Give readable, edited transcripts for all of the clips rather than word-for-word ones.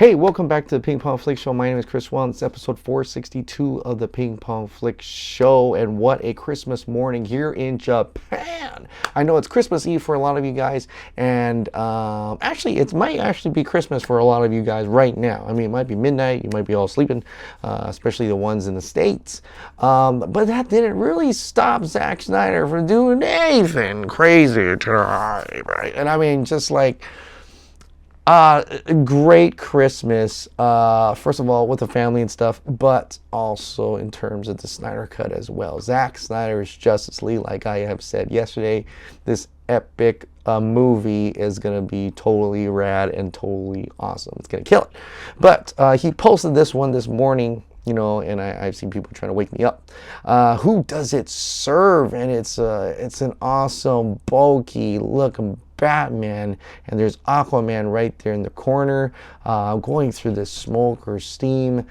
Hey, welcome back to the Ping Pong Flix Show. My name is Chris Wong. It's episode 462 of the Ping Pong Flix Show. And what a Christmas morning here in Japan. I know it's Christmas Eve for a lot of you guys. And actually, it might actually be Christmas for a lot of you guys right now. I mean, it might be midnight. You might be all sleeping, especially the ones in the States. But that didn't really stop Zack Snyder from doing anything crazy tonight, right? And I mean, just like... great Christmas, first of all, with the family and stuff, but also in terms of the Snyder Cut as well. Zack Snyder's Justice League, like I have said yesterday, this epic movie is going to be totally rad and totally awesome. It's going to kill it. But he posted this one this morning, you know, and I've seen people trying to wake me up. Who does it serve? And it's an awesome, bulky looking Batman, and there's Aquaman right there in the corner, going through the smoke or steam.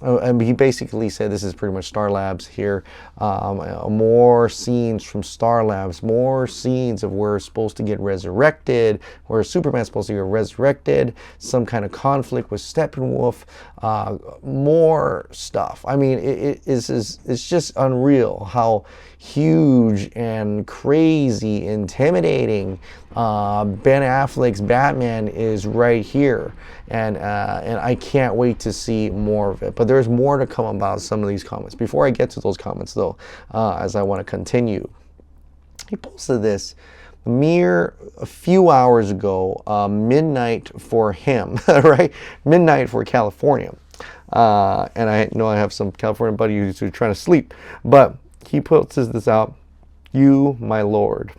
And he basically said this is pretty much Star Labs here. More scenes from Star Labs, more scenes of where it's supposed to get resurrected, where Superman's supposed to get resurrected, some kind of conflict with Steppenwolf, more stuff. I mean, it's just unreal how huge and crazy, intimidating Ben Affleck's Batman is right here, and I can't wait to see more of it. But there's more to come about some of these comments. Before I get to those comments, though, as I want to continue, he posted this mere a few hours ago, midnight for him, right? Midnight for California, and I know I have some California buddies who are trying to sleep, but he puts this out. You, my lord.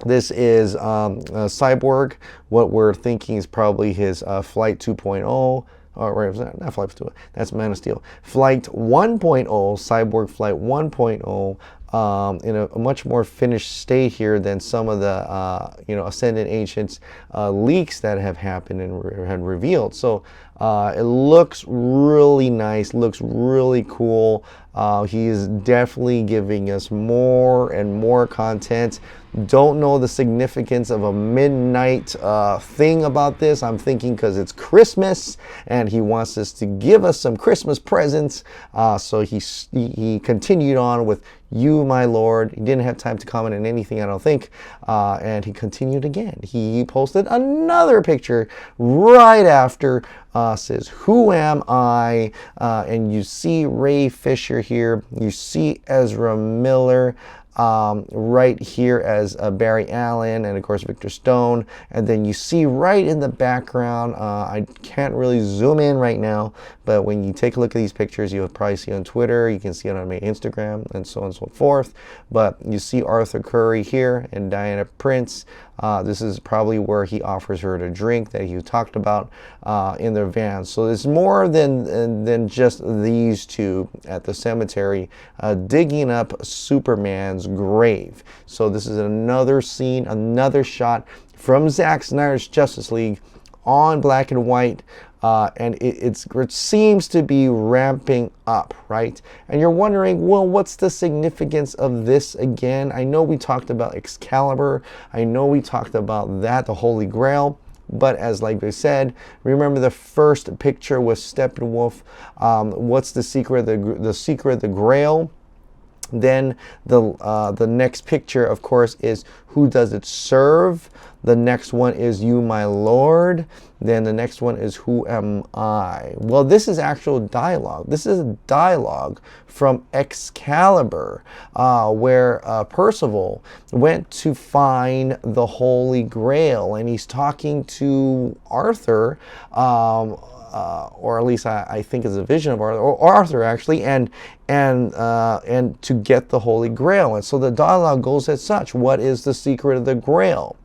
This is Cyborg. What we're thinking is probably his Flight 2.0. Or not Flight 2.0. That's Man of Steel. Flight 1.0. Cyborg Flight 1.0. In a much more finished state here than some of the Ascendant Ancients leaks that have happened and had revealed. So it looks really nice, looks really cool. He is definitely giving us more and more content. Don't know the significance of a midnight thing about this. I'm thinking because it's Christmas and he wants us to give us some Christmas presents. So he continued on with you, my lord. He didn't have time to comment on anything, I don't think. And he continued again. He posted another picture right after, says, who am I? And you see Ray Fisher here. You see Ezra Miller right here as Barry Allen, and of course Victor Stone. And then you see right in the background, I can't really zoom in right now, but when you take a look at these pictures, you'll probably see on Twitter, you can see it on my Instagram, and so on and so forth. But you see Arthur Curry here and Diana Prince. This is probably where he offers her the drink that he talked about in their van. So it's more than just these two at the cemetery digging up Superman's grave. So this is another scene, another shot from Zack Snyder's Justice League on black and white. And it seems to be ramping up, right? And you're wondering, well, what's the significance of this again? I know we talked about Excalibur. I know we talked about that, the Holy Grail. But as like they said, remember the first picture was Steppenwolf. What's the secret? The secret of the Grail. Then the next picture, of course, is who does it serve? The next one is you, my lord. Then the next one is who am I? Well, this is actual dialogue. This is a dialogue from Excalibur, where Percival went to find the Holy Grail, and he's talking to Arthur, or at least I think it's a vision of Arthur, or Arthur actually, and to get the Holy Grail. And so the dialogue goes as such: what is the secret of the Grail?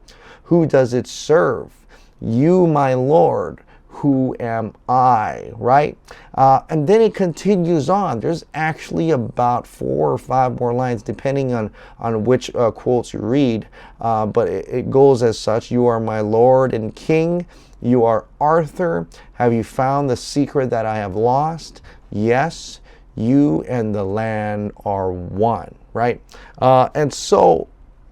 Who does it serve? You, my lord. Who am I? Right? And then it continues on. There's actually about 4 or 5 more lines, depending on which quotes you read. But it goes as such: you are my lord and king. You are Arthur. Have you found the secret that I have lost? Yes. You and the land are one. Right? And so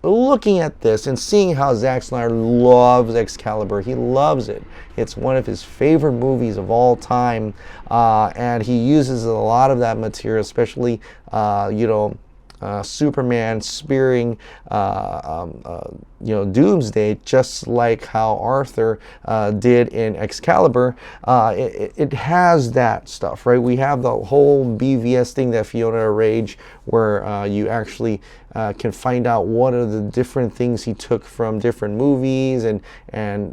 looking at this and seeing how Zack Snyder loves Excalibur, he loves it. It's one of his favorite movies of all time, and he uses a lot of that material, especially, Superman spearing, Doomsday, just like how Arthur did in Excalibur. It has that stuff, right? We have the whole BVS thing, that Fiona Rage, where you actually can find out what are the different things he took from different movies, and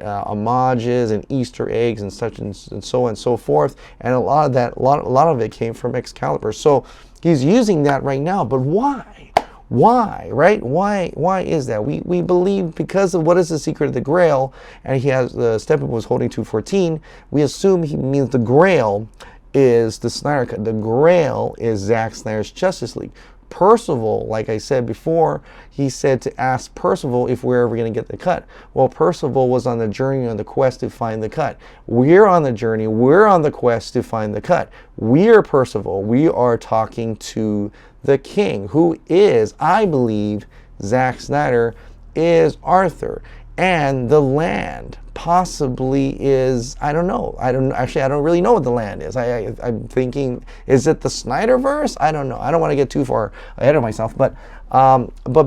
homages and Easter eggs and such and so on and so forth. And a lot of it came from Excalibur. So he's using that right now, but why? Why, right? Why is that? We believe because of what is the secret of the Grail, and he has the Steppenwolf holding 214. We assume he means the Grail is the Snyder Cut. The Grail is Zack Snyder's Justice League. Percival, like I said before, he said to ask Percival if we're ever going to get the cut. Well, Percival was on the journey, on the quest to find the cut. We're on the journey, we're on the quest to find the cut. We're Percival. We are talking to the king, who is, I believe, Zack Snyder, is Arthur. And the land possibly is, I don't know. I don't really know what the land is. I'm thinking, is it the Snyderverse? I don't know. I don't want to get too far ahead of myself, but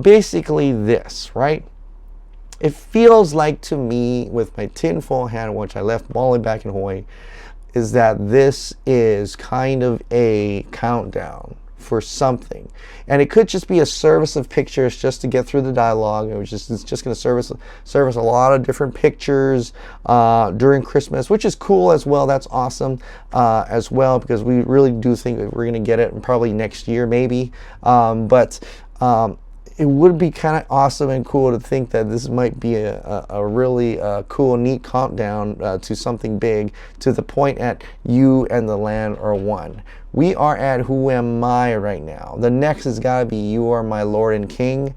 basically this, right? It feels like to me, with my tinfoil hat, which I left all the way back in Hawaii, is that this is kind of a countdown for something, and it could just be a service of pictures just to get through the dialogue. It's just going to service a lot of different pictures during Christmas, which is cool as well. That's awesome as well, because we really do think that we're going to get it probably next year, maybe. But it would be kind of awesome and cool to think that this might be a really cool, neat countdown to something big, to the point at you and the land are one. We are at Who Am I right now. The next has got to be You Are My Lord and King.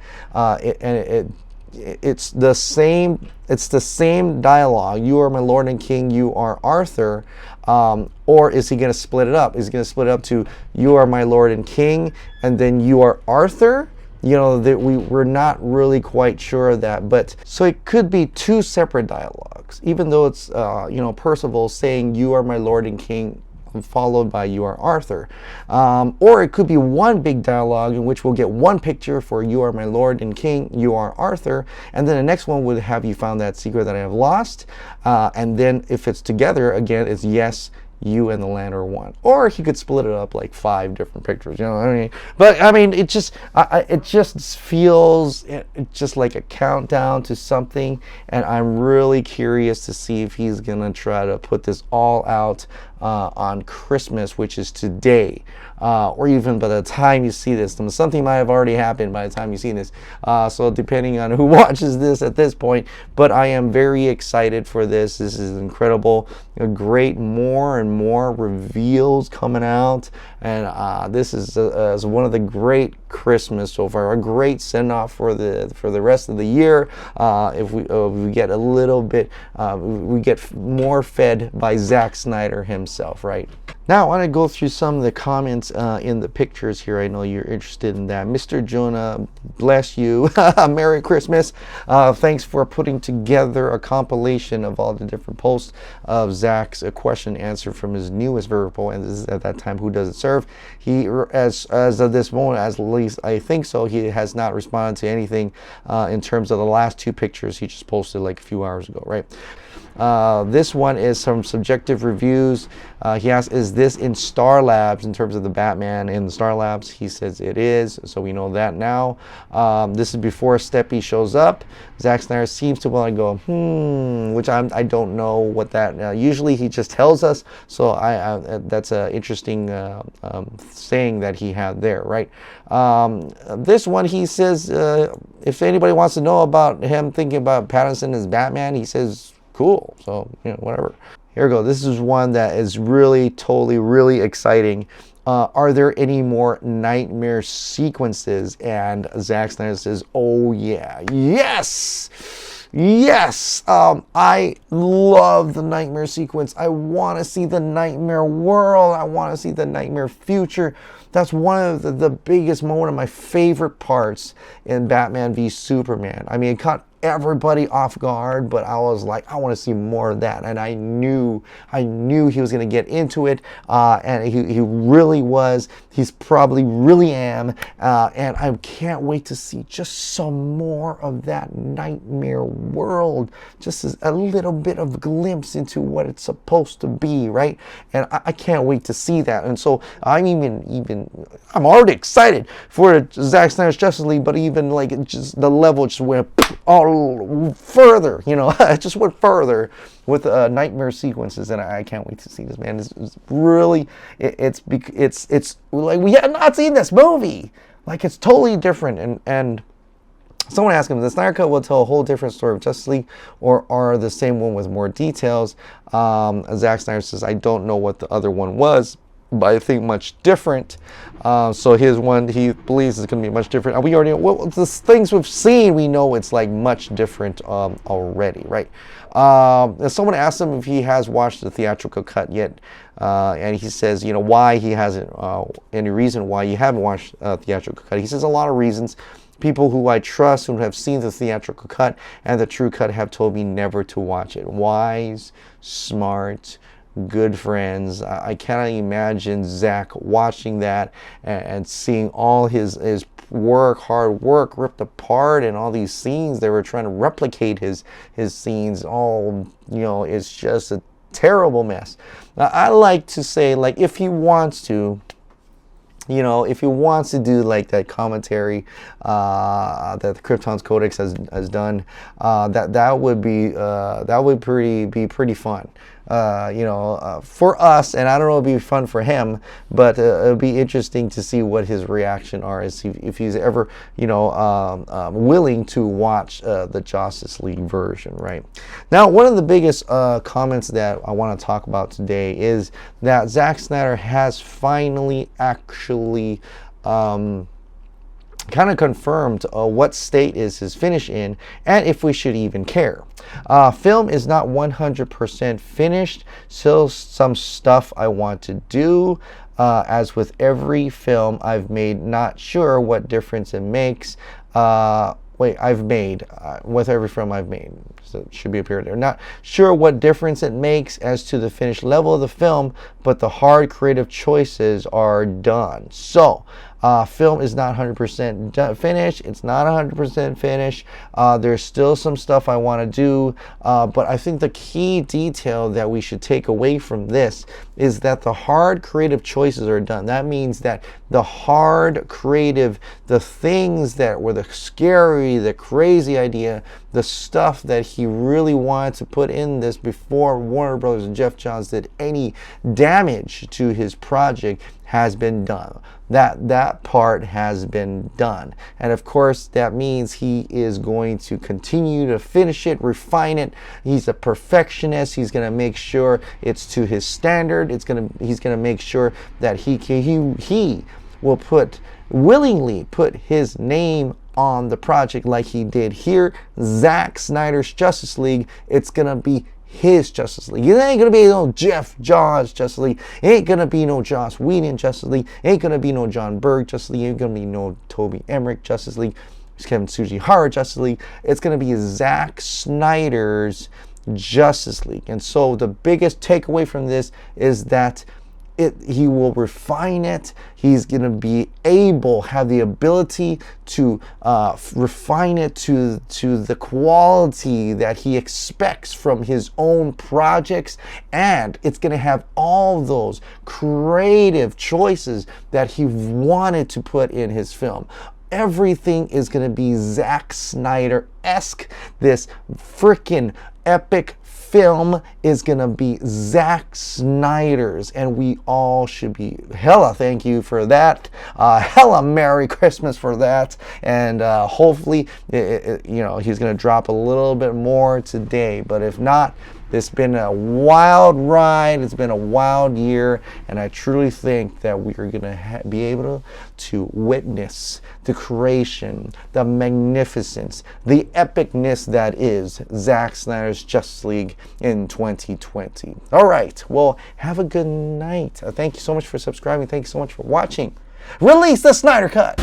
It's the same dialogue. You are my Lord and King. You are Arthur. Or is he going to split it up? Is he going to split it up to You Are My Lord and King, and then You Are Arthur? That we're not really quite sure of that. But so it could be two separate dialogues, even though it's Percival saying You Are My Lord and King, followed by You Are Arthur. Or it could be one big dialogue in which we'll get one picture for You Are My Lord and King, You Are Arthur, and then the next one would have You Found That Secret That I Have Lost, and then if it's together again, it's Yes, You and the land are one. Or he could split it up like 5 different pictures, what I mean? But I mean, it just feels just like a countdown to something, and I'm really curious to see if he's gonna try to put this all out on Christmas, which is today, or even by the time you see this. Something might have already happened by the time you see this, so depending on who watches this at this point. But I am very excited for this. This is incredible. More and more reveals coming out, and this is one of the great Christmas so far, a great send-off for the rest of the year. If we get a little bit, we get more fed by Zack Snyder himself, right? Now I want to go through some of the comments in the pictures here. I know you're interested in that. Mr. Jonah, bless you. Merry Christmas. Thanks for putting together a compilation of all the different posts of Zack's question and answer from his newest vertical, and this is at that time Who Does It Serve. He, as of this moment, at least I think so, he has not responded to anything in terms of the last 2 pictures he just posted like a few hours ago, right? This one is some subjective reviews. He asks, is this in Star Labs, in terms of the Batman in the Star Labs? He says it is, so we know that now. This is before Steppy shows up. Zack Snyder seems to want to go, which I don't know what that, usually he just tells us, so that's an interesting saying that he had there, right? This one, he says, if anybody wants to know about him thinking about Pattinson as Batman, he says, cool. So, whatever. Here we go. This is one that is really, totally, really exciting. Are there any more nightmare sequences? And Zack Snyder says, oh yeah, yes, yes. I love the nightmare sequence. I want to see the nightmare world. I want to see the nightmare future. That's one of the biggest, one of my favorite parts in Batman v Superman. I mean, it caught everybody off guard, but I was like, I want to see more of that. And I knew he was going to get into it, and he really was. He's probably really am, and I can't wait to see just some more of that nightmare world, just as a little bit of glimpse into what it's supposed to be, right? And I can't wait to see that. And so I'm I'm already excited for Zack Snyder's Justice League, but even like just the level just went all further, you know. It just went further with nightmare sequences, and I can't wait to see this, man. It's really, it's like we have not seen this movie. Like, it's totally different, and someone asked him, the Snyder Cut will tell a whole different story of Justice League, or are the same one with more details? Zack Snyder says, I don't know what the other one was, but I think much different. So his one, he believes is going to be much different. And we already know, well, the things we've seen, we know it's like much different already, right? Someone asked him if he has watched the theatrical cut yet, and he says, you know, why he hasn't, any reason why you haven't watched theatrical cut. He says a lot of reasons. People who I trust, who have seen the theatrical cut and the true cut, have told me never to watch it. Wise, smart, good friends. I cannot imagine Zack watching that and seeing all his hard work ripped apart, and all these scenes they were trying to replicate his scenes. All, you know, it's just a terrible mess. Now, I like to say, like, if he wants to, you know, if he wants to do like that commentary that the Krypton's Codex has done, that would be pretty fun. You know, for us, and I don't know, it'd be fun for him, but it'll be interesting to see what his reaction are, if he's ever, you know, willing to watch the Justice League version, right? Now, one of the biggest comments that I want to talk about today is that Zack Snyder has finally actually kind of confirmed what state is his finish in, and if we should even care. Film is not 100% finished, still some stuff I want to do. As with every film I've made, not sure what difference it makes. With every film I've made. So it should be a period there. Not sure what difference it makes as to the finished level of the film, but the hard creative choices are done. So, film is not 100% finished. It's not 100% finished. There's still some stuff I want to do, but I think the key detail that we should take away from this is that the hard creative choices are done. That means that the hard creative, the things that were the scary, the crazy idea, the stuff that he really wanted to put in this before Warner Brothers and Jeff Johns did any damage to his project, has been done. That part has been done, and of course that means he is going to continue to finish it, refine it. He's a perfectionist. He's going to make sure it's to his standard. He's going to make sure that he will willingly put his name on the project, like he did here. Zack Snyder's Justice League, it's going to be his Justice League. It ain't gonna be no Jeff Johns Justice League. It ain't gonna be no Joss Whedon Justice League. It ain't gonna be no John Berg Justice League. It ain't gonna be no Toby Emmerich Justice League. It's Kevin Tsujihara Justice League. It's gonna be Zack Snyder's Justice League. And so the biggest takeaway from this is that he will refine it. He's going to be have the ability to refine it to the quality that he expects from his own projects. And it's going to have all those creative choices that he wanted to put in his film. Everything is going to be Zack Snyder-esque. This freaking epic film is gonna be Zack Snyder's, and we all should be hella thank you for that, hella Merry Christmas for that, and hopefully you know, he's gonna drop a little bit more today. But if not, it's been a wild ride. It's been a wild year, and I truly think that we are going to be able to witness the creation, the magnificence, the epicness that is Zack Snyder's Justice League in 2020. All right, well, have a good night. Thank you so much for subscribing. Thank you so much for watching. Release the Snyder Cut!